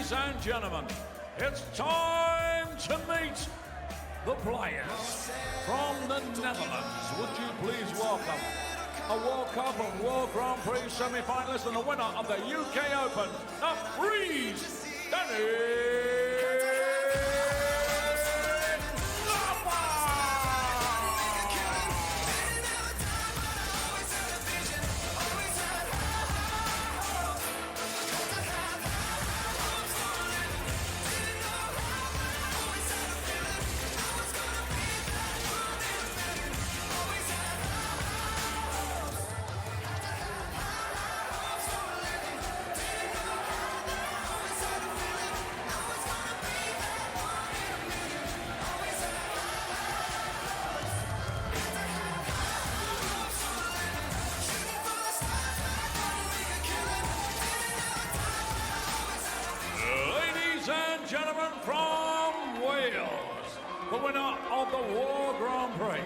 Ladies and gentlemen, it's time to meet the players from the Netherlands. Would you please welcome a World Cup and World Grand Prix semi-finalist and the winner of the UK Open, Noppert, gentlemen from Wales, the winner of the World Grand Prix.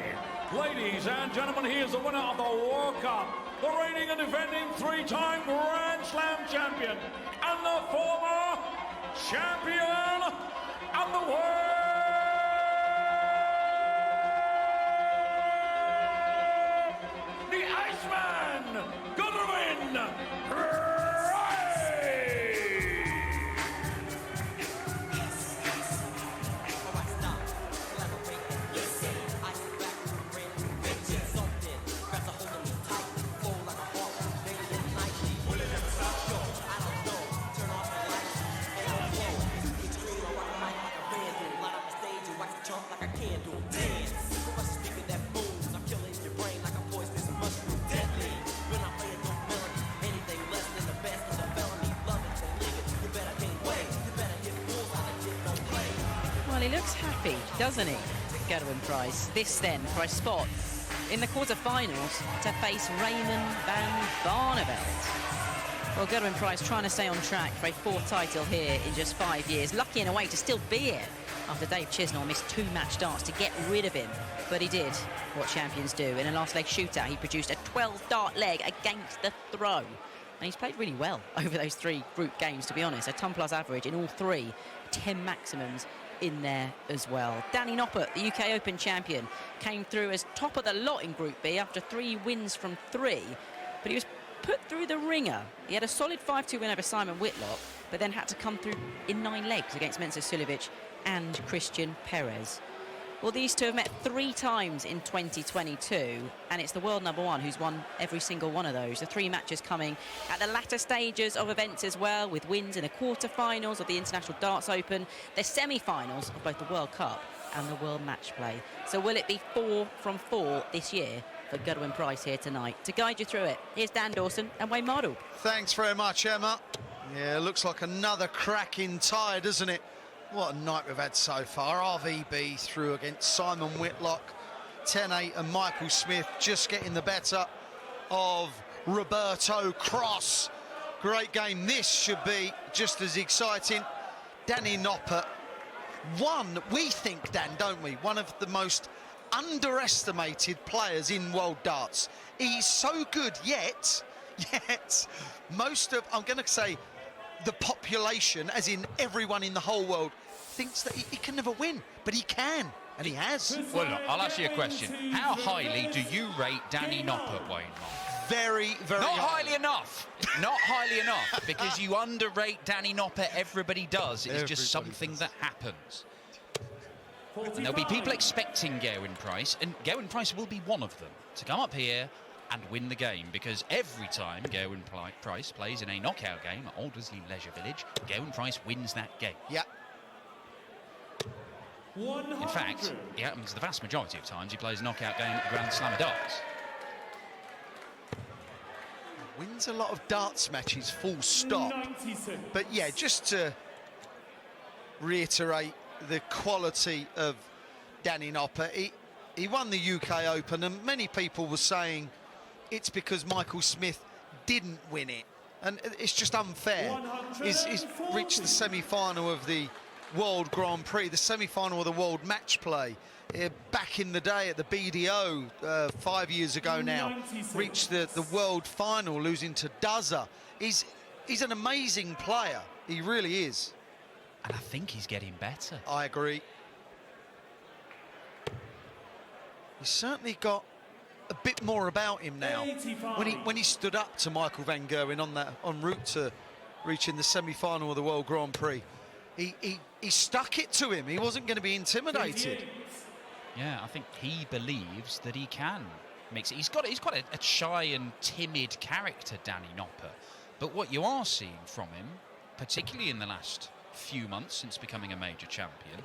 Ladies and gentlemen, he is the winner of the World Cup, the reigning and defending three-time Grand Slam champion, and the former champion of the world, the Iceman, Gerwyn. Well, he looks happy, doesn't he, Gerwyn Price? This then for a spot in the quarter-finals to face Raymond van Barneveld. Well, Gerwyn Price trying to stay on track for a fourth title here in just 5 years. Lucky in a way to still be here after Dave Chisnall missed 2 match starts to get rid of him. But he did what champions do. In a last leg shootout, he produced a 12-dart leg against the throw. And he's played really well over those 3 group games, to be honest. A ton-plus average in all 3, 10 maximums in there as well. Danny Noppert, the UK Open champion, came through as top of the lot in Group B after 3 wins from 3, but he was put through the ringer. He had a solid 5-2 win over Simon Whitlock, but then had to come through in 9 legs against Mensur Suljovic and Christian Perez. Well, these two have met 3 times in 2022, and it's the world number 1 who's won every single one of those. The 3 matches coming at the latter stages of events as well, with wins in the quarter-finals of the International Darts Open, the semi-finals of both the World Cup and the World Match Play. So will it be 4 from 4 this year for Gerwyn Price here tonight? To guide you through it, here's Dan Dawson and Wayne Mardle. Thanks very much, Emma. Yeah, looks like another cracking tie, doesn't it? What a night we've had so far. RVB through against Simon Whitlock. 10-8 and Michael Smith just getting the better of Roberto Cross. Great game. This should be just as exciting. Danny Noppert, we think, Dan, don't we? One of the most underestimated players in world darts. He's so good, yet most of, I'm going to say, the population, as in everyone in the whole world, thinks that he can never win, but he can, and he has. Well, look, I'll ask you a question. How highly do you rate Danny Noppert, Wayne? Very, very Not highly enough. Not highly enough, because you underrate Danny Noppert. Everybody does. It's just something that happens. And there'll be people expecting Gerwyn Price, and Gerwyn Price will be one of them, to come up here and win the game, because every time Gerwyn Price plays in a knockout game at Aldersley Leisure Village, Gerwyn Price wins that game. Yeah. In fact, it happens the vast majority of times he plays a knockout game at the Grand Slam of Darts. Wins a lot of darts matches, full stop. But yeah, just to reiterate the quality of Danny Noppert, he won the UK Open, and many people were saying it's because Michael Smith didn't win it, and it's just unfair. He's reached the semi-final of the World Grand Prix, the semi-final of the World Match Play. Back in the day at the BDO 5 years ago now, reached the World Final, losing to Duzza. He's an amazing player, he really is. And I think he's getting better. I agree. He's certainly got a bit more about him now. When he stood up to Michael van Gerwen en route to reaching the semi-final of the World Grand Prix, he stuck it to him. He wasn't going to be intimidated. Yeah, I think he believes that he can mix it. He's got a shy and timid character, Danny Noppert. But what you are seeing from him, particularly in the last few months since becoming a major champion,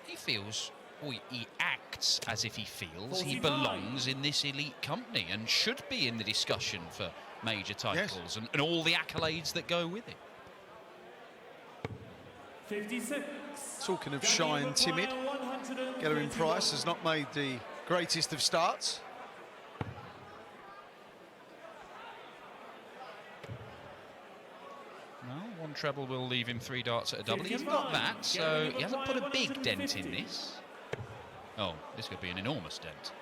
he feels, or he acts as if he feels he belongs in this elite company and should be in the discussion for major titles and all the accolades that go with it. 56. Talking of shy and timid, Gerwyn Price has not made the greatest of starts. Well, one treble will leave him 3 darts at a double. He's got that, so he hasn't put a big dent in this. Oh, this could be an enormous dent.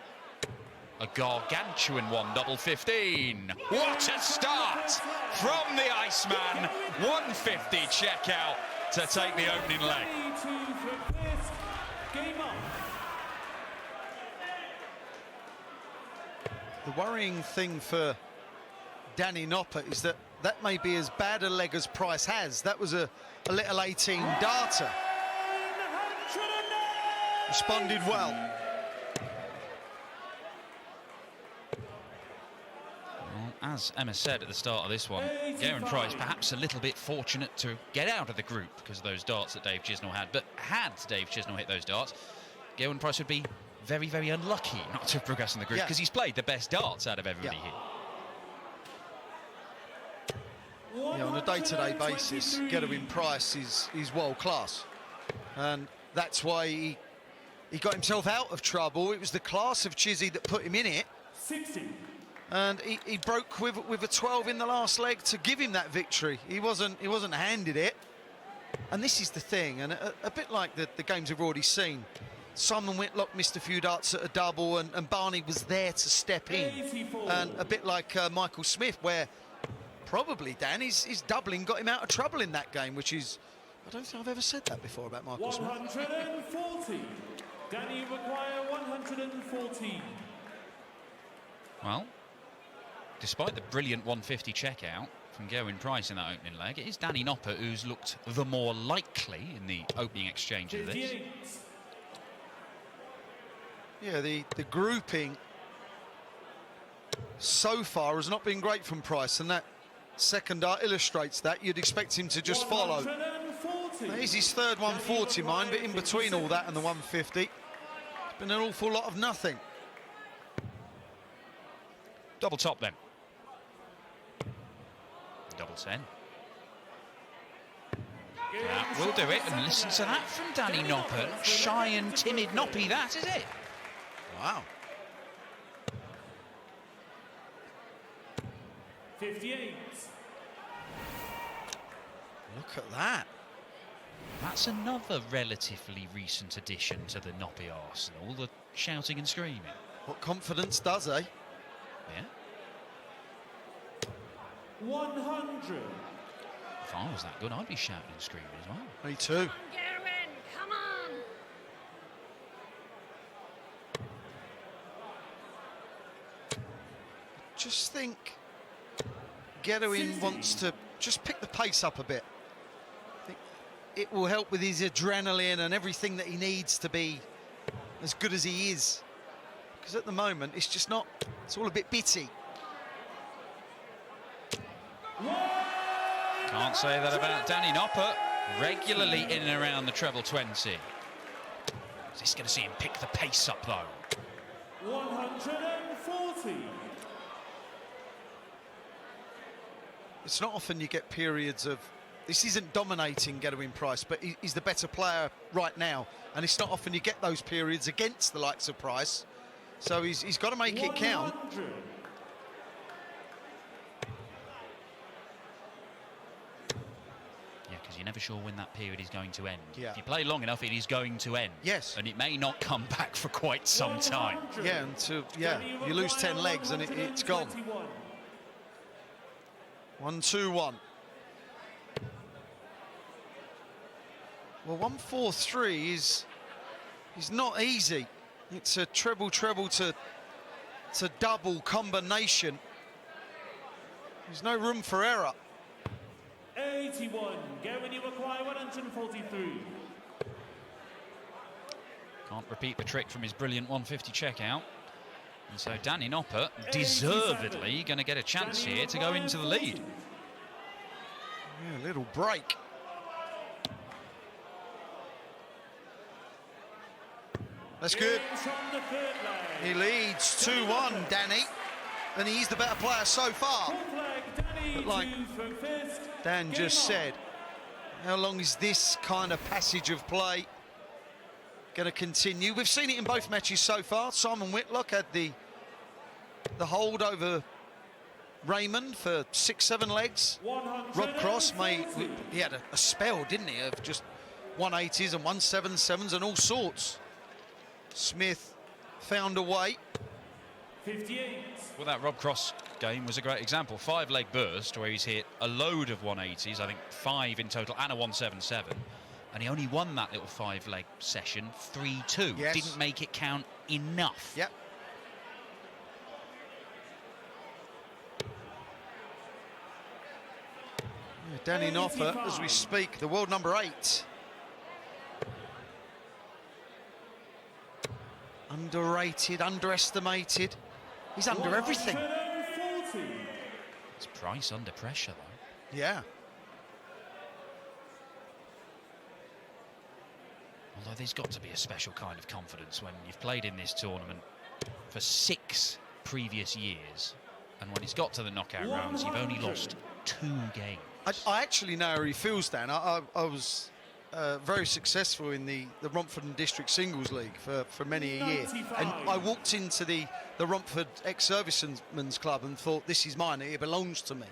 A gargantuan one, double 15. What a start from the Iceman. 150 checkout to take the opening leg. The worrying thing for Danny Noppert is that may be as bad a leg as Price has. That was a little 18 darter. Responded well. Well, as Emma said at the start of this one, Gerwyn Price perhaps a little bit fortunate to get out of the group because of those darts that Dave Chisnell had. But had Dave Chisnell hit those darts, Gerwyn Price would be very, very unlucky not to progress in the group because he's played the best darts out of everybody here. Yeah, on a day-to-day basis, Gerwyn Price is world class, and that's why he got himself out of trouble. It was the class of Chizzy that put him in it, 60. and he broke with a 12 in the last leg to give him that victory. He wasn't handed it, and this is the thing, and a bit like the games we've already seen. Simon Whitlock missed a few darts at a double, and Barney was there to step in, 84. and a bit like Michael Smith, where probably, Dan, his doubling got him out of trouble in that game, which is, I don't think I've ever said that before about Michael Smith. 140. Danny require 114. Well, despite the brilliant 150 checkout from Gerwyn Price in that opening leg, it is Danny Noppert who's looked the more likely in the opening exchange of this. 58. Yeah, the grouping so far has not been great from Price, and that second dart illustrates that. You'd expect him to just follow. 140. That is his third 140, mind, but in between all that and the 150, it's been an awful lot of nothing. Double top then. Double 10. That will do it, and listen to that from Danny Noppert. Shy and timid Noppy, that is it. Wow. 58. Look at that. That's another relatively recent addition to the Noppy arsenal, the shouting and screaming. What confidence does, eh? Yeah. 100. If I was that good, I'd be shouting and screaming as well. Me too. Gerwyn, come on! Just think Gerwyn wants to just pick the pace up a bit. I think it will help with his adrenaline and everything that he needs to be as good as he is. Because at the moment, it's just not, it's all a bit bitty. Can't say that about Danny Noppert. Regularly in and around the treble 20. Is this going to see him pick the pace up, though? 140. It's not often you get periods of, this isn't dominating Gerwyn Price, but he's the better player right now. And it's not often you get those periods against the likes of Price. So he's got to make it count. 100. Yeah, because you're never sure when that period is going to end. Yeah. If you play long enough, it is going to end. Yes. And it may not come back for quite some time. 100. Yeah, until, you lose 10 legs and it's gone. 121. 1-2-1. Well, 1-4-3 is not easy. It's a treble to double combination. There's no room for error. 81. Gerwyn, you require 143. Can't repeat the trick from his brilliant 150 checkout. And so Danny Noppert, deservedly, going to get a chance here to go into the lead. Yeah, a little break. That's good. He leads 2-1, Danny, and he's the better player so far. But like Dan just said, how long is this kind of passage of play going to continue? We've seen it in both matches so far. Simon Whitlock had the hold over Raymond for 6-7 legs. Rob Cross he had a spell, didn't he, of just 180s and 177s and all sorts. Smith found a way. 58. Well, that Rob Cross game was a great example. 5-leg burst where he's hit a load of 180s, I think 5 in total, and a 177. And he only won that little 5-leg session 3-2. Yes. Didn't make it count enough. Yep. Yeah, Danny Noppert, as we speak, the world number 8. Underrated, underestimated. He's under everything. 140. It's Price under pressure, though. Yeah. Although there's got to be a special kind of confidence when you've played in this tournament for 6 previous years, and when it's got to the knockout rounds, you've only lost 2 games. I actually know how he feels, Dan. I was very successful in the Romford and District Singles League for many a year. And I walked into the Romford ex-servicemen's club and thought, this is mine, it belongs to me.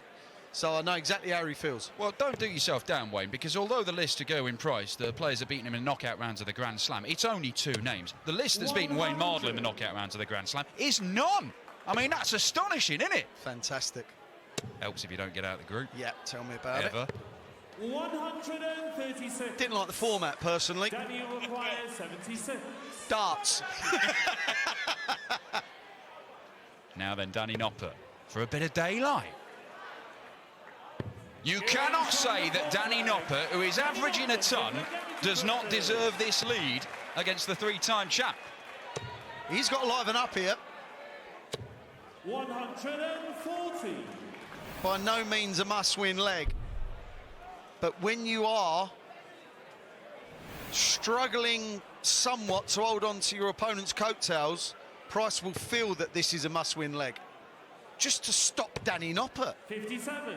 So I know exactly how he feels. Well, don't do yourself down, Wayne, because although the list to Gerwyn Price, the players have beaten him in knockout rounds of the Grand Slam, it's only 2 names. The list that's beaten Wayne Mardle in the knockout rounds of the Grand Slam is none. I mean, that's astonishing, isn't it? Fantastic. Helps if you don't get out of the group. Yeah, tell me about Ever. it. 136. Didn't like the format, personally. Danny requires 76. Darts. Now then, Danny Noppert for a bit of daylight. You cannot say that Danny Noppert, who is averaging a ton, does not deserve this lead against the 3-time champ. He's got to liven up here. 140. By no means a must-win leg. But when you are struggling somewhat to hold on to your opponent's coattails, Price will feel that this is a must-win leg. Just to stop Danny Noppert. 57.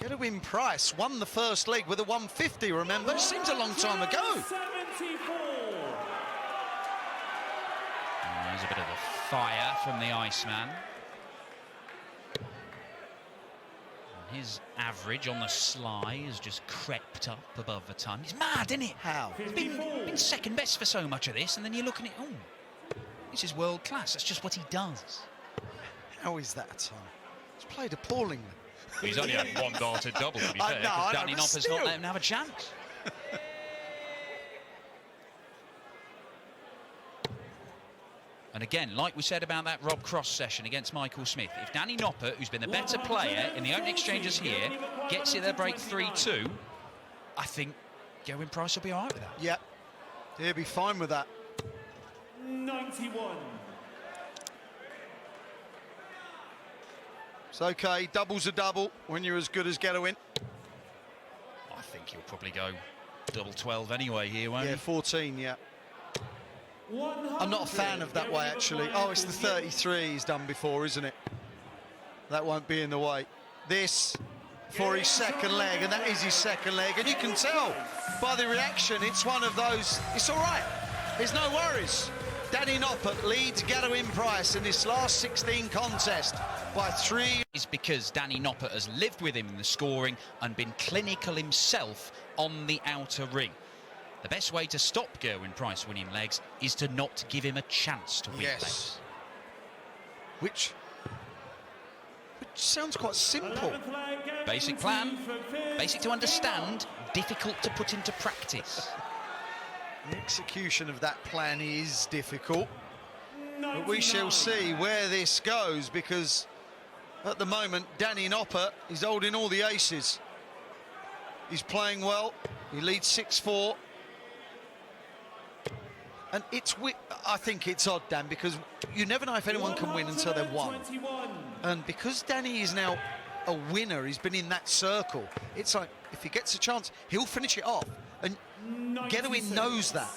Gerwyn Price won the first leg with a 150, remember? Seems a long time ago. 74. There's a bit of a fire from the Iceman. And his average on the sly has just crept up above a ton. It's mad, isn't it? How? He's been second best for so much of this, and then you're looking at, oh, this is world class. That's just what he does. How is that a time? He's played appallingly. He's only had 1 darted double, to be I fair, know, because I know, Danny but Noppert's still. not let him have a chance. And again, like we said about that Rob Cross session against Michael Smith, if Danny Noppert, who's been the better player in the opening exchanges here, gets it their break 3-2, I think Gerwyn Price will be all right with that. Yep. He'll be fine with that. 91. It's okay, double's a double when you're as good as Gerwyn. I think he'll probably go double 12 anyway here, won't Yeah, he? 14, yeah. I'm not a fan of that way, actually. Oh, it's the 33 he's done before, isn't it? That won't be in the way. This for his second leg, and that is his second leg. And you can tell by the reaction, it's one of those, it's all right. There's no worries. Danny Noppert leads Gerwyn Price in this last 16 contest by 3. Is because Danny Noppert has lived with him in the scoring and been clinical himself on the outer ring. The best way to stop Gerwyn Price winning legs is to not give him a chance to win legs. Which sounds quite simple. 11th leg, Gerwyn Basic plan, for fifth. basic to understand, difficult to put into practice. The execution of that plan is difficult, but we 99. shall see where this goes, because at the moment Danny Noppert is holding all the aces. He's playing well. He leads 6-4. And I think it's odd, Dan, because you never know if anyone can win until they've won. 121. And because Danny is now a winner, he's been in that circle, it's like, if he gets a chance, he'll finish it off. And Gerwyn knows that.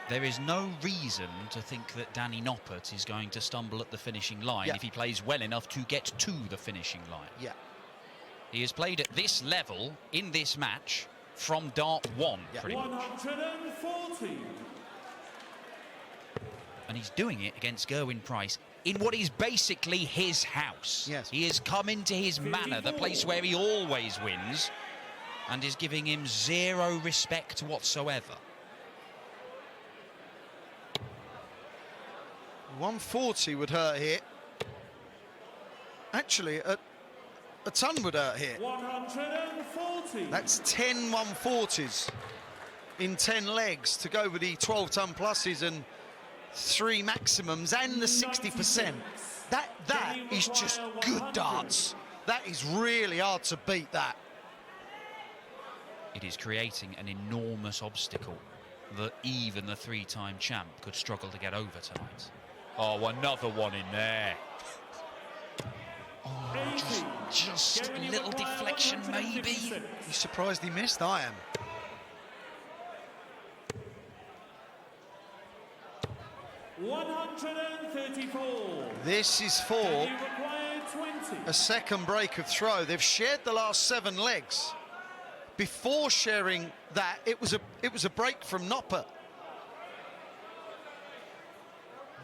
There is no reason to think that Danny Noppert is going to stumble at the finishing line Yeah. if he plays well enough to get to the finishing line. Yeah. He has played at this level in this match from dart 1, Yeah. pretty much. 140. And he's doing it against Gerwyn Price in what is basically his house. Yes. He has come into his manor, the place where he always wins, and is giving him zero respect whatsoever. 140 would hurt here. Actually, a ton would hurt here. 140. That's 10 140s in 10 legs to go with the 12-ton pluses and 3 maximums and the 60%. That is just good darts. That is really hard to beat that. It is creating an enormous obstacle that even the 3-time champ could struggle to get over tonight. Oh, another one in there. Oh, just a little deflection, maybe. You surprised he missed? I am. $134. This is for You require 20. a second break of throw. They've shared the last 7 legs. Before sharing that, it was a break from Noppert.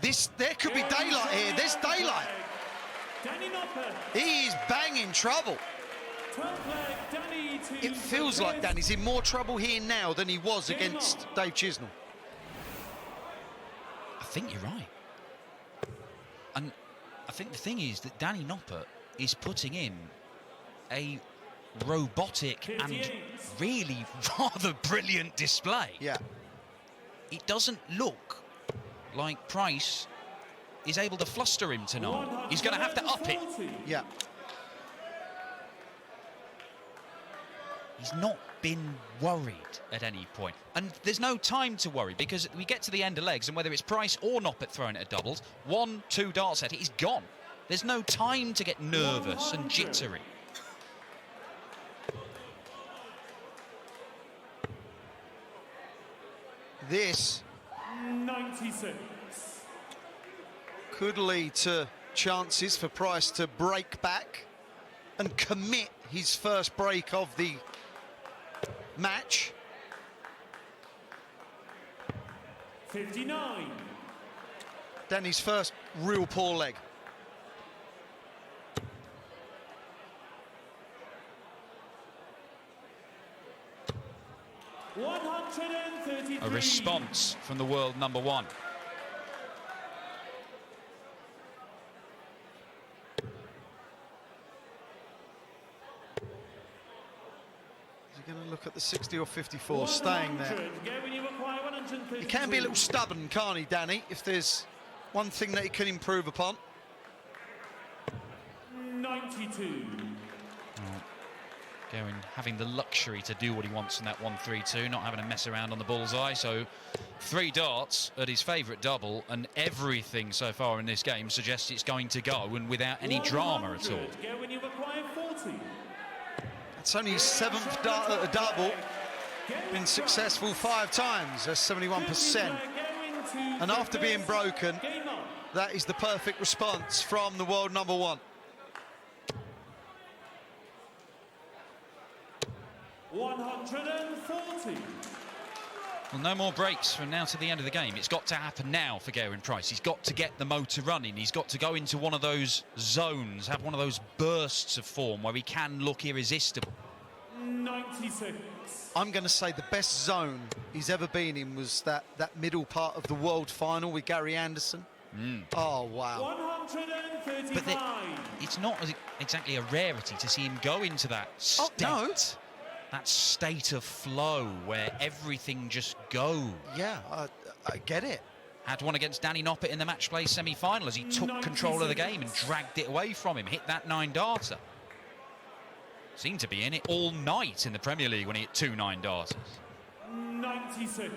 There could be daylight here. There's daylight. Danny Noppert. He is banging trouble. 12th leg, Danny to It feels like fifth. Danny's in more trouble here now than he was against Dave Chisnell. I think you're right. And I think the thing is that Danny Noppert is putting in a robotic and 58. really rather brilliant display. Yeah. It doesn't look like Price is able to fluster him tonight. He's going to have to up it. 140. Yeah. He's not been worried at any point. And there's no time to worry, because we get to the end of legs, and whether it's Price or Noppert throwing it at doubles, 1-2 darts at it, he's gone. There's no time to get nervous and 100. jittery. This 96. could lead to chances for Price to break back and commit his first break of the match. 59. Danny's first real poor leg. A response from the world number 1. Is he going to look at the 60 or 54, staying there? 100. Gerwyn, you require 132. He can be a little stubborn, can't he, Danny, if there's one thing that he can improve upon. 92. Gerwyn having the luxury to do what he wants in that 1-3-2, not having to mess around on the bullseye. So 3 darts at his favourite double, and everything so far in this game suggests it's going to go, and without any drama at all. 100. Gerwyn, you require 40. It's only his 7th dart at a double. Been successful 5 times. That's 71%. And after being broken, Game on. that is the perfect response from the world number 1. 140. Well, no more breaks from now to the end of the game. It's got to happen now for Gerwyn Price. He's got to get the motor running. He's got to go into one of those zones, have one of those bursts of form where he can look irresistible. 96. I'm going to say the best zone he's ever been in was that middle part of the world final with Gary Anderson. Oh, wow. 135. But it's not as exactly a rarity to see him go into that state. Oh, no. That state of flow where everything just goes. Yeah, I get it. Had one against Danny Noppert in the match play semi-final as he took control of the game and dragged it away from him, hit that 9-darter. Seemed to be in it all night in the Premier League when he hit 2 9-darters. 96.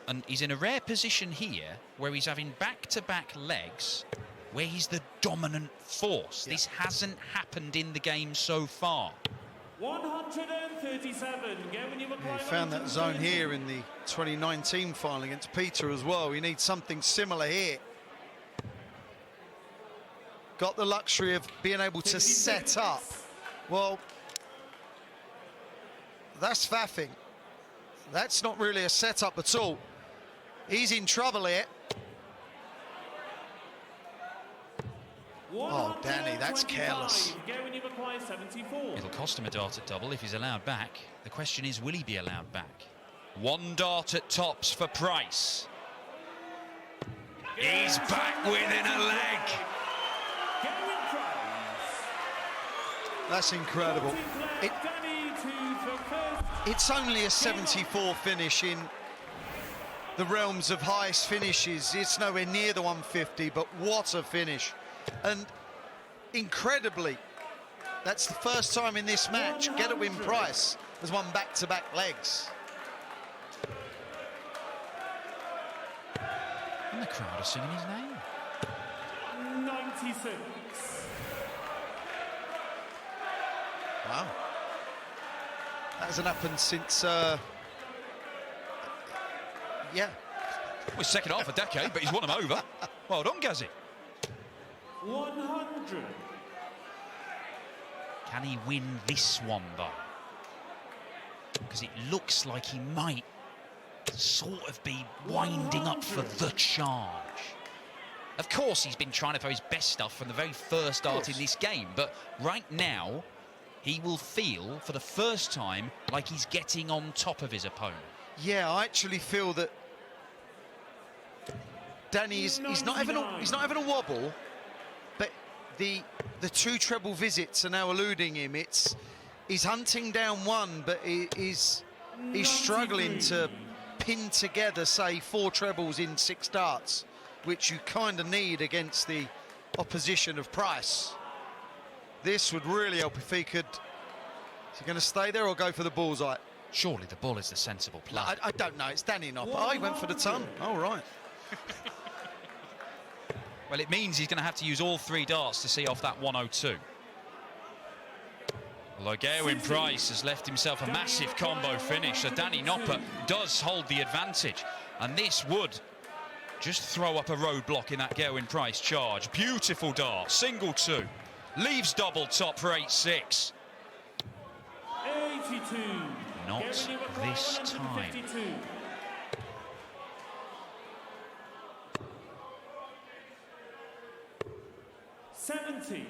And he's in a rare position here where he's having back-to-back legs where he's the dominant force. Yeah. This hasn't happened in the game so far. 137. Gerwyn, you require He found that 130. zone here in the 2019 final against Peter as well. He needs something similar here. Got the luxury of being able to 56. set up. Well, that's faffing. That's not really a setup at all. He's in trouble here. Oh, Danny, that's careless. Gerwyn, you require 74. It'll cost him a dart at double if he's allowed back. The question is, will he be allowed back? 1 dart at tops for Price. He's back within a leg. Gerwyn Price. That's incredible. It, Danny to the first. it's only a 74 finish in the realms of highest finishes. It's nowhere near the 150, but what a finish. And incredibly, that's the first time in this match Gerwyn Price has won back-to-back legs. And the crowd are singing his name. 96. Wow. That hasn't happened since, yeah. Well, second half a decade, but he's won them over. Well done, Gazzy. 100. Can he win this one, though? Because it looks like he might sort of be winding up for the charge. Of course, he's been trying to throw his best stuff from the very first dart in this game, but right now, he will feel, for the first time, like he's getting on top of his opponent. Yeah, I actually feel that Danny he's not having a wobble, but the 2 treble visits are now eluding him. He's hunting down one, but he's struggling to pin together, say, 4 trebles in 6 darts, which you kind of need against the opposition of Price. This would really help if he could. Is he going to stay there or go for the bullseye? Surely the ball is the sensible play. I don't know. It's Danny Noppert. Oh, he went for the ton. All right. Well, it means he's going to have to use all 3 darts to see off that 102. Although Gerwyn Price has left himself a massive combo finish, so Danny Noppert does hold the advantage. And this would just throw up a roadblock in that Gerwyn Price charge. Beautiful dart, single 2. Leaves double top for 8-6. 82. Not Gerwyn, you require this 152. time. $70.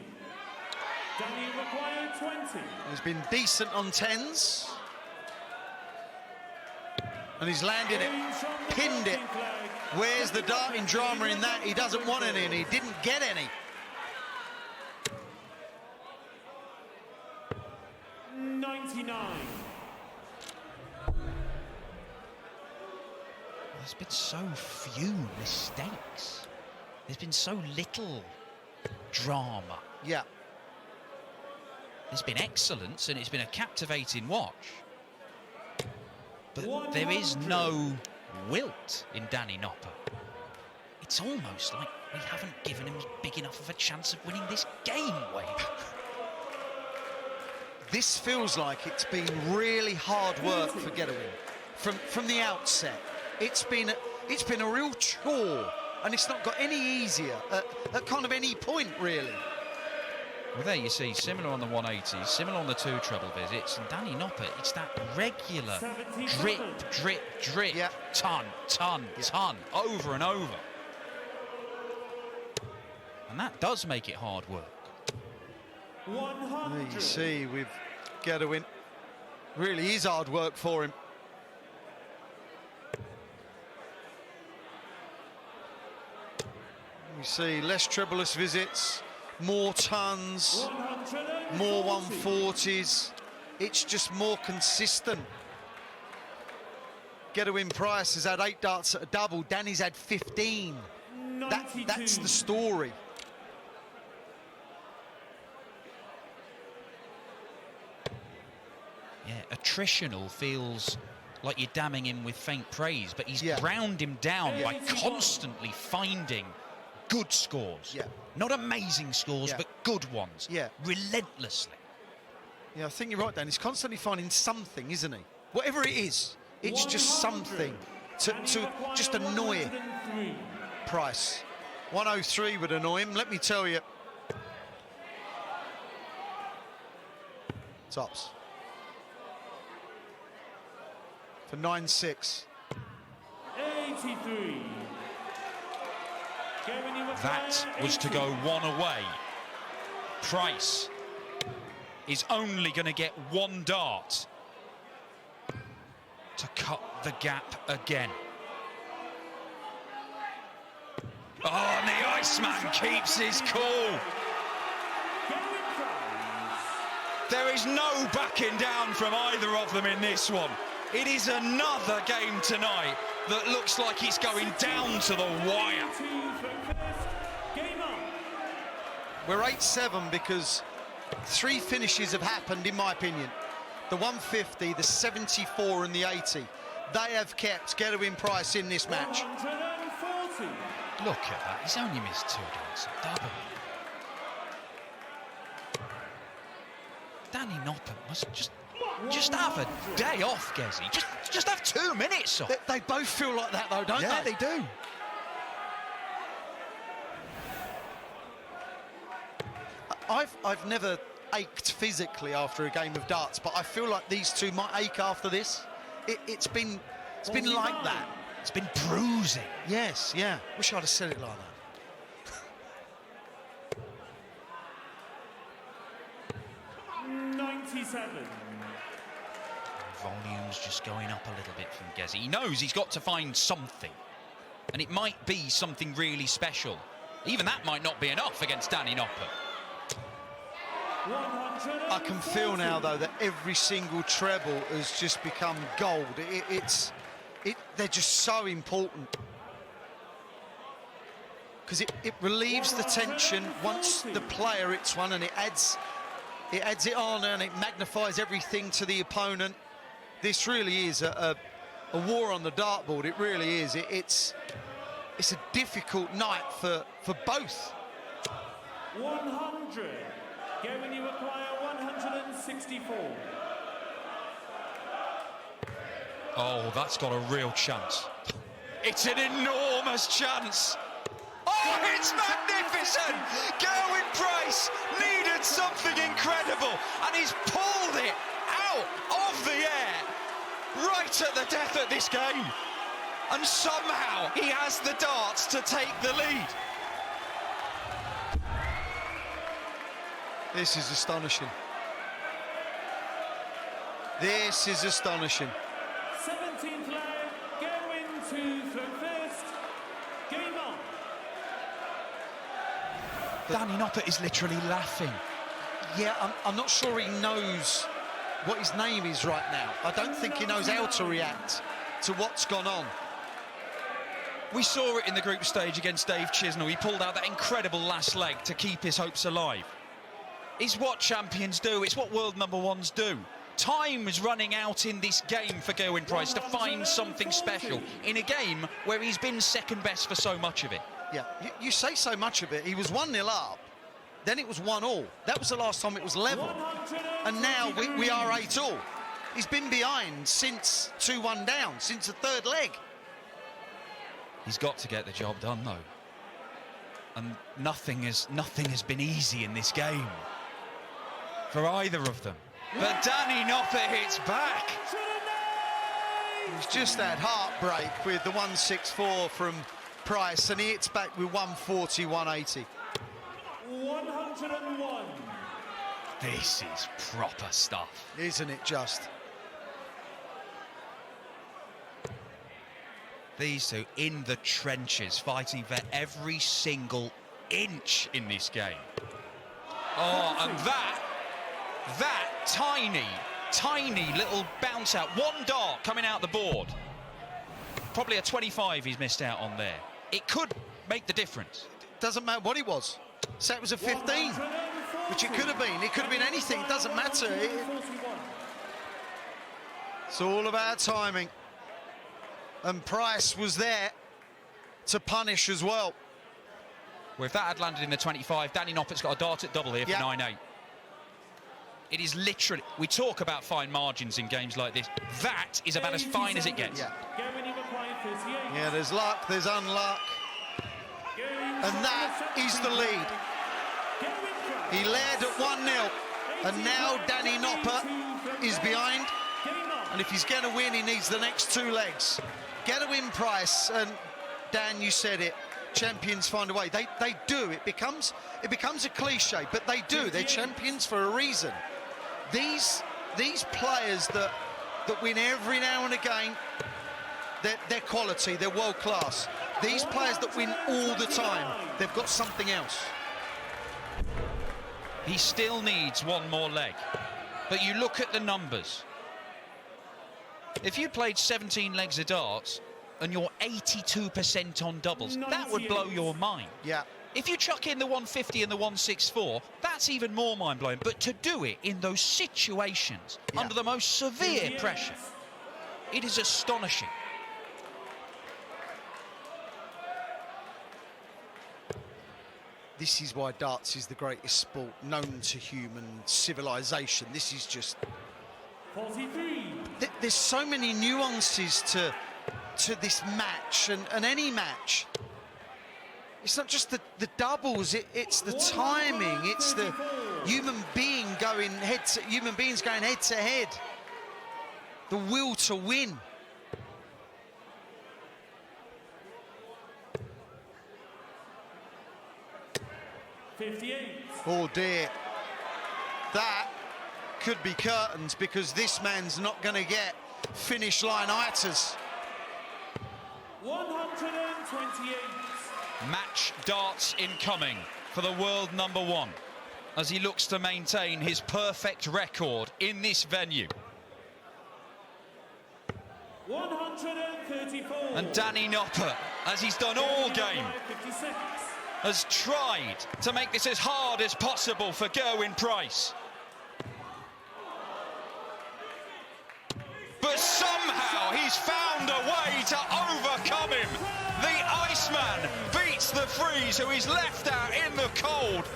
Danny required 20. He's been decent on 10s. And he's landed it. Pinned it. Where's the darting drama in that? He doesn't want any, and he didn't get any. 99. There's been so few mistakes. There's been so little drama. Yeah. There's been excellence and it's been a captivating watch. But there is no wilt in Danny Noppert. It's almost like we haven't given him big enough of a chance of winning this game, Wade. This feels like it's been really hard work for Gerwyn from the outset. It's been a real chore, and it's not got any easier at kind of any point, really. Well, there you see, similar on the 180s, similar on the 2 treble visits, and Danny Noppert, it's that regular drip, drip, drip, Yeah. ton, over and over. And that does make it hard work. 100. There you see with Gerwyn, really is hard work for him. You see less trebleless visits, more tons, more 140s. It's just more consistent. Gerwyn Price has had 8 darts at a double. Danny's had 15. That's the story. Yeah, attritional feels like you're damning him with faint praise, but he's ground him down by constantly finding good scores. Yeah. Not amazing scores, but good ones. Yeah. Relentlessly. Yeah, I think you're right, Dan. He's constantly finding something, isn't he? Whatever it is, it's just something to just annoy Price. 103 would annoy him, let me tell you. Tops. For 9-6. 83. That was to go one away. Price is only going to get 1 dart to cut the gap again. Oh, and the Iceman keeps his cool. There is no backing down from either of them in this one. It is another game tonight that looks like it's going down to the wire. We're 8-7 because 3 finishes have happened, in my opinion. The 150, the 74 and the 80. They have kept Gerwyn Price in this match. 140. Look at that, he's only missed 2 darts at double. Danny Noppert must just have a day off, Gezi. Just have 2 minutes off. They both feel like that, though, don't they? Yeah, they do. I've never ached physically after a game of darts, but I feel like these two might ache after this. It's been like that. It's been bruising. Yes, yeah. Wish I'd have said it like that. 97. Volume's just going up a little bit from Gezi. He knows he's got to find something, and it might be something really special. Even that might not be enough against Danny Noppert. I can feel now, though, that every single treble has just become gold. They're just so important. Because it relieves the tension once the player hits one, and it adds it on, and it magnifies everything to the opponent. This really is a war on the dartboard. It really is. It's a difficult night for both. 100. Gerwyn, you require 164. Oh, that's got a real chance. It's an enormous chance. Oh, it's magnificent! Gerwyn Price needed something incredible, and he's pulled it out of the air right at the death of this game. And somehow he has the darts to take the lead. This is astonishing. This is astonishing. 17th leg, Gerwyn to throw first. Game on. Danny Noppert is literally laughing. Yeah, I'm not sure he knows what his name is right now. I don't think he knows how to react to what's gone on. We saw it in the group stage against Dave Chisnell. He pulled out that incredible last leg to keep his hopes alive. It's what champions do. It's what world #1s do. Time is running out in this game for Gerwyn Price to find something special in a game where he's been second best for so much of it. Yeah, you say so much of it. He was 1-0 up, then it was 1-1. That was the last time it was level. And now we are 8-8. He's been behind since 2-1 down, since the 3rd leg. He's got to get the job done, though. And nothing has been easy in this game for either of them. But Danny Noppert hits back. He's just had heartbreak with the 164 from Price, and he hits back with 140, 180. 101. This is proper stuff. Isn't it just? These two in the trenches, fighting for every single inch in this game. Oh, and that tiny little bounce out. One dart coming out the board. Probably a 25 he's missed out on there. It could make the difference. Doesn't matter what it was. Say it was a 15, which it could have been. It could have been anything. It doesn't matter. It's all about timing. And Price was there to punish as well. Well, if that had landed in the 25, Danny Noppert's got a dart at double here for 9-8. It is literally, we talk about fine margins in games like this. That is about as fine as it gets. Yeah, there's luck, there's unluck. And that is the lead. He led at 1-0. And now Danny Noppert is behind. And if he's going to win, he needs the next two legs. Gerwyn Price, and Dan, you said it, champions find a way. They do. It becomes a cliche, but they do. They're champions for a reason. These players that win every now and again, they're quality, they're world class. These players that win all the time, they've got something else. He still needs one more leg. But you look at the numbers. If you played 17 legs of darts and you're 82% on doubles, that would blow your mind. Yeah. If you chuck in the 150 and the 164, that's even more mind-blowing. But to do it in those situations, under the most severe pressure, it is astonishing. This is why darts is the greatest sport known to human civilization. This is just... 43. There's so many nuances to this match, and any match. It's not just the doubles, it's the timing, it's the human beings going head to head. The will to win. Oh dear. That could be curtains, because this man's not going to get finish line itis. 128. Match darts incoming for the world #1 as he looks to maintain his perfect record in this venue. 134. And Danny Noppert, as he's done all game, has tried to make this as hard as possible for Gerwyn Price. But somehow he's found a way to overcome him. The Iceman beats the Freeze, who is left out in the cold.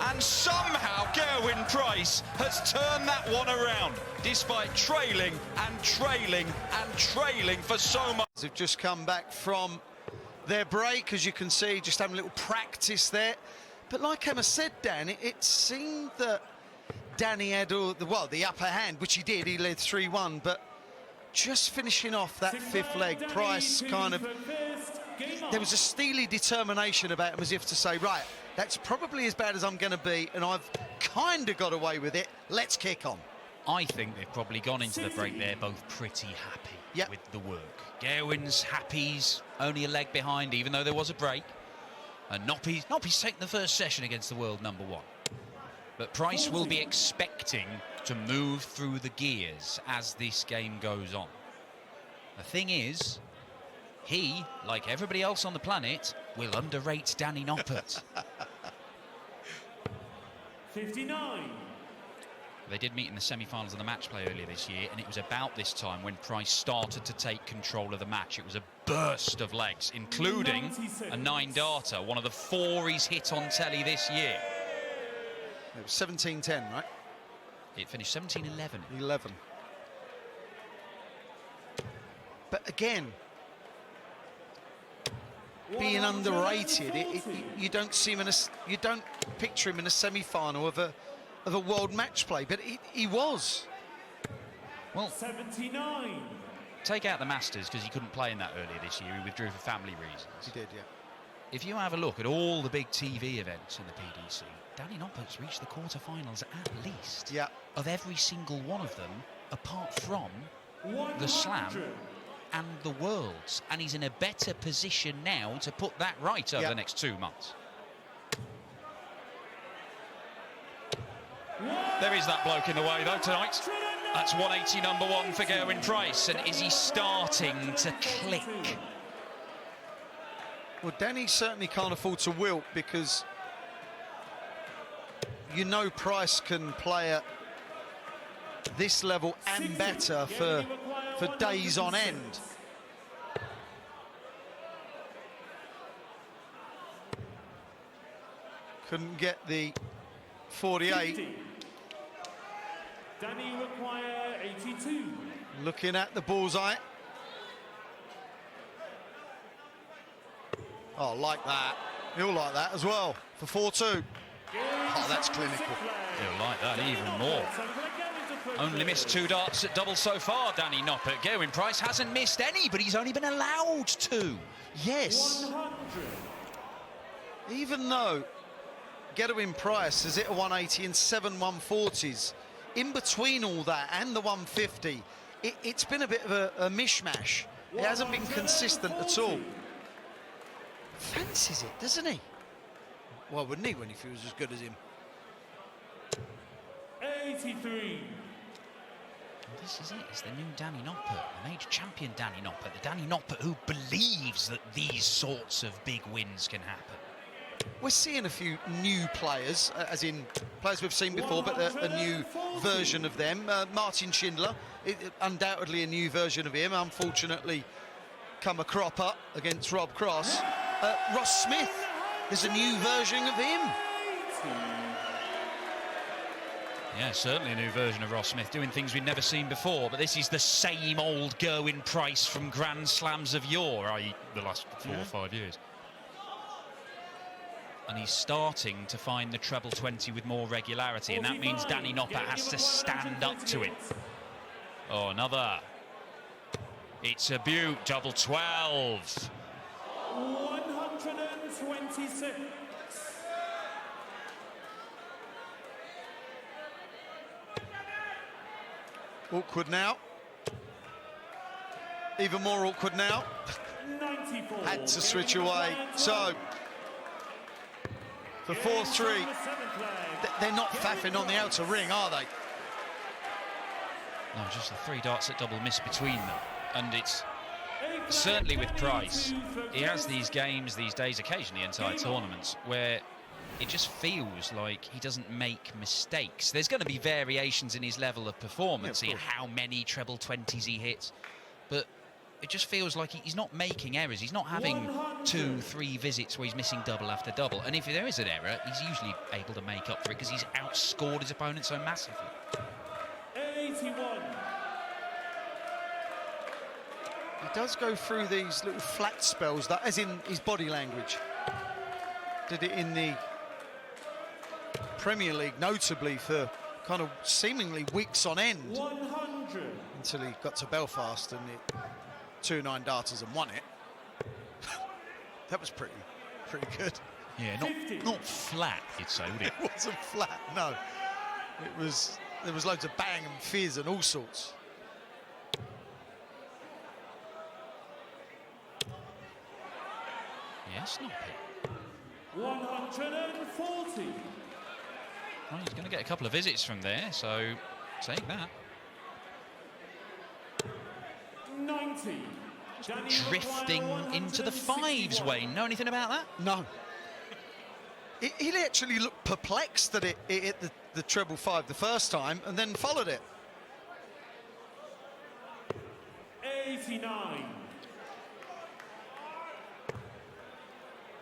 And somehow Gerwyn Price has turned that one around, despite trailing and trailing and trailing for so much. They've just come back from their break, as you can see, just having a little practice there. But like Emma said, Dan, it seemed that Danny had the upper hand, which he did. He led 3-1, but just finishing off that fifth leg, Price kind of... There was a steely determination about him, as if to say, right, that's probably as bad as I'm going to be, and I've kind of got away with it. Let's kick on. I think they've probably gone into the break there both pretty happy with the work. Gerwyn's happy's only a leg behind, even though there was a break. And Noppy's taken the first session against the world #1. But Price will be expecting to move through the gears as this game goes on. The thing is, he, like everybody else on the planet, will underrate Danny Noppert. 59. They did meet in the semi-finals of the match play earlier this year, and it was about this time when Price started to take control of the match. It was a burst of legs, including a 9-darter, one of the 4 he's hit on telly this year. It was 17-10, right? It finished 17-11. 11. But again, being underrated, you don't see him you don't picture him in a semi-final of a world match play, but he was. Well, 79. Take out the Masters, because he couldn't play in that earlier this year. He withdrew for family reasons. He did, yeah. If you have a look at all the big TV events in the PDC, Danny Noppert's reached the quarterfinals at least. Yeah. Of every single one of them, apart from the Slam and the Worlds. And he's in a better position now to put that right over the next 2 months. There is that bloke in the way, though, tonight. That's 180 number 1 for Gerwyn Price. And is he starting to click? Well, Danny certainly can't afford to wilt, because you know Price can play at this level and better for days on end. Couldn't get the 48. 50. Danny require 82. Looking at the bullseye. Oh, like that. He'll like that as well for 4-2. Oh, that's clinical. He'll like that even more. Only missed 2 darts at double so far, Danny Noppert. Gerwyn Price hasn't missed any, but he's only been allowed 2. Yes. 100. Even though Gerwyn Price has hit a 180 and 7 140s, in between all that and the 150, it's been a bit of a mishmash. It hasn't been consistent at all. Fancies it, doesn't he? Well, wouldn't he when he feels as good as him? 83. This is it. It's the new Danny Noppert, the major champion Danny Noppert, the Danny Noppert who believes that these sorts of big wins can happen. We're seeing a few new players, as in players we've seen before, but a new version of them. Martin Schindler, undoubtedly a new version of him. Unfortunately, come a cropper against Rob Cross. Ross Smith, there's a new version of him. Yeah, certainly a new version of Ross Smith, doing things we've never seen before, but this is the same old Gerwyn Price from Grand Slams of yore, i.e. the last 4 or 5 years. And he's starting to find the treble 20 with more regularity, and that means Danny Noppert has to stand up to it. Oh, another. It's a beaut, double 12. 126. Awkward now. Even more awkward now. 94. Had to switch away. So, for 4-3, they're not faffing on the outer ring, are they? No, just the 3 darts at double miss between them. And it's certainly with Price, he has these games these days, occasionally inside tournaments, where it just feels like he doesn't make mistakes. There's going to be variations in his level of performance, in how many treble 20s he hits, but it just feels like he's not making errors. He's not having 2-3 visits where he's missing double after double. And if there is an error, he's usually able to make up for it because he's outscored his opponent so massively. 81. He does go through these little flat spells, that, as in his body language. Did it in the Premier League, notably for kind of seemingly weeks on end. 100. Until he got to Belfast and it 2 9-darters and won it. That was pretty good. Yeah, not flat, you'd say, would it? It wasn't flat, no. There was loads of bang and fizz and all sorts. Yes, not it. 140. Well, he's going to get a couple of visits from there, so take that. 90. Drifting into the 5s, Wayne. Know anything about that? No. He actually looked perplexed that it hit the treble 5 the first time and then followed it. 89.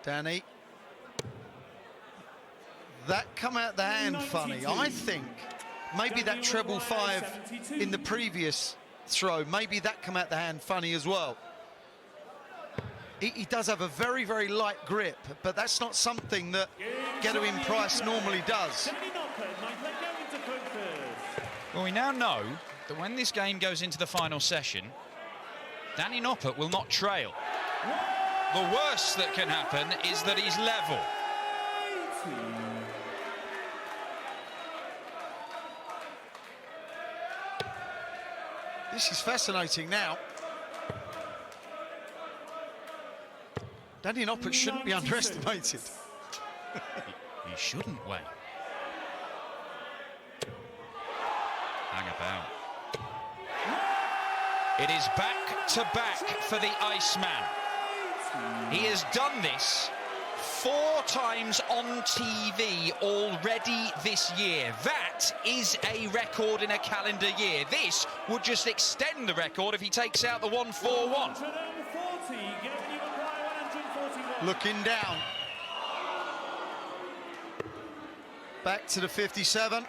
Danny. That come out the hand funny. I think maybe that treble 5 in the previous throw, maybe that come out the hand funny as well. He does have a very, very light grip, but that's not something that Gerwyn Price normally does. Well, we now know that when this game goes into the final session, Danny Noppert will not trail. The worst that can happen is that he's level. This is fascinating now. Danny Noppert shouldn't be underestimated. He shouldn't, Wayne. about? It is back to back for the Iceman. He has done this 4 times on TV already this year. That is a record in a calendar year. This would just extend the record if he takes out the 141. Looking down. Back to the 57.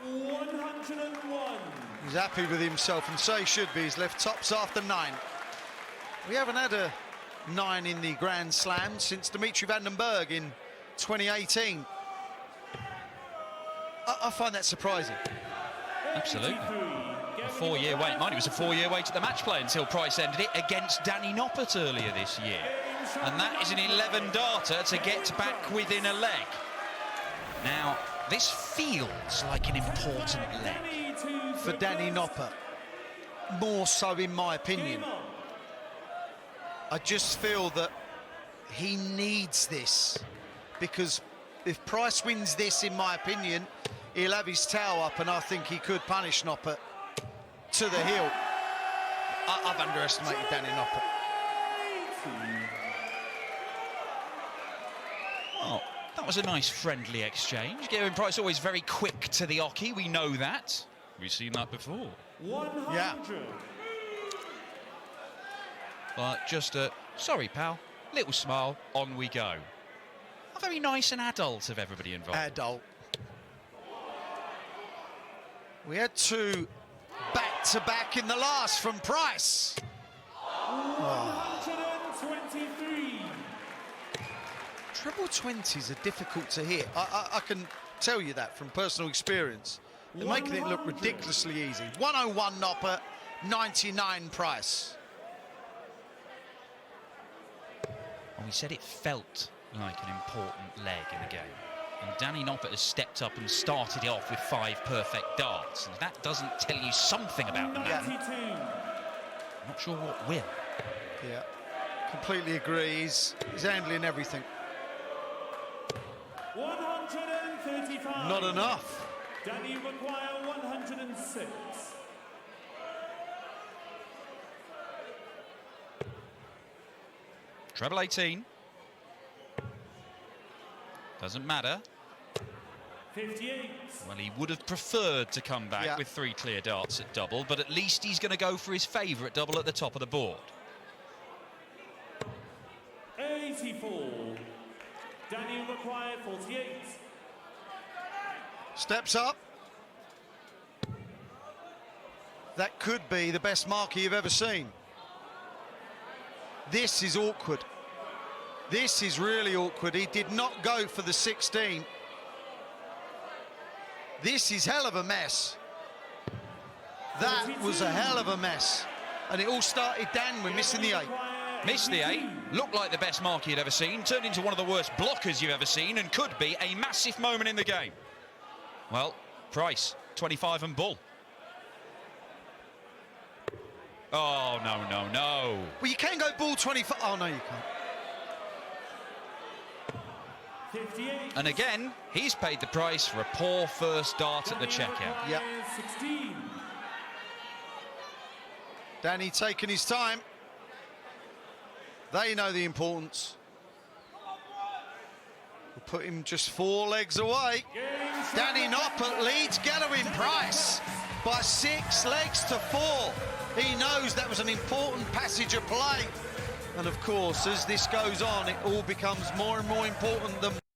101. He's happy with himself, and so he should be. He's left tops after 9. We haven't had a 9 in the Grand Slam since Dimitri van den Berg in 2018. I find that surprising. Absolutely. A 4-year wait. Mind, it was a 4-year wait at the match play until Price ended it against Danny Noppert earlier this year. And that is an 11-darter to get back within a leg. Now, this feels like an important leg for Danny Noppert. More so, in my opinion. I just feel that he needs this, because if Price wins this, in my opinion, he'll have his tail up, and I think he could punish Noppert to the heel. I've underestimated Danny Noppert. Oh, that was a nice friendly exchange. Gerwyn Price always very quick to the oche, we know that. We've seen that before. 100. Yeah. But just a, sorry pal, little smile, on we go. A very nice and adult of everybody involved. Adult. We had 2 back-to-back in the last from Price. 123. Treble 20s are difficult to hit. I can tell you that from personal experience. They're making it look ridiculously easy. 101 Noppert, 99 Price. And we said it felt like an important leg in the game. And Danny Noppert has stepped up and started it off with 5 perfect darts. And if that doesn't tell you something about the man, 92. I'm not sure what will. Yeah, completely agree. He's handling everything. 135. Not enough. Danny require 106. Treble 18. Doesn't matter. 58. Well, he would have preferred to come back with 3 clear darts at double, but at least he's going to go for his favourite double at the top of the board. 84. Danny required 48. Steps up. That could be the best marker you've ever seen. This is awkward. This is really awkward. He did not go for the 16. This is hell of a mess. That was a hell of a mess. And it all started, Dan, with missing the 8. Missed the 8, looked like the best mark you'd ever seen, turned into one of the worst blockers you've ever seen, and could be a massive moment in the game. Well, Price, 25 and bull. Oh, no, no, no. Well, you can go bull 25. Oh, no, you can't. 58. And again, he's paid the price for a poor first dart at the checkout. Yeah. 16. Danny taking his time. They know the importance. We'll put him just 4 legs away. Danny Noppert leads Gerwyn Price by 6 legs to 4. He knows that was an important passage of play. And of course, as this goes on, it all becomes more and more important the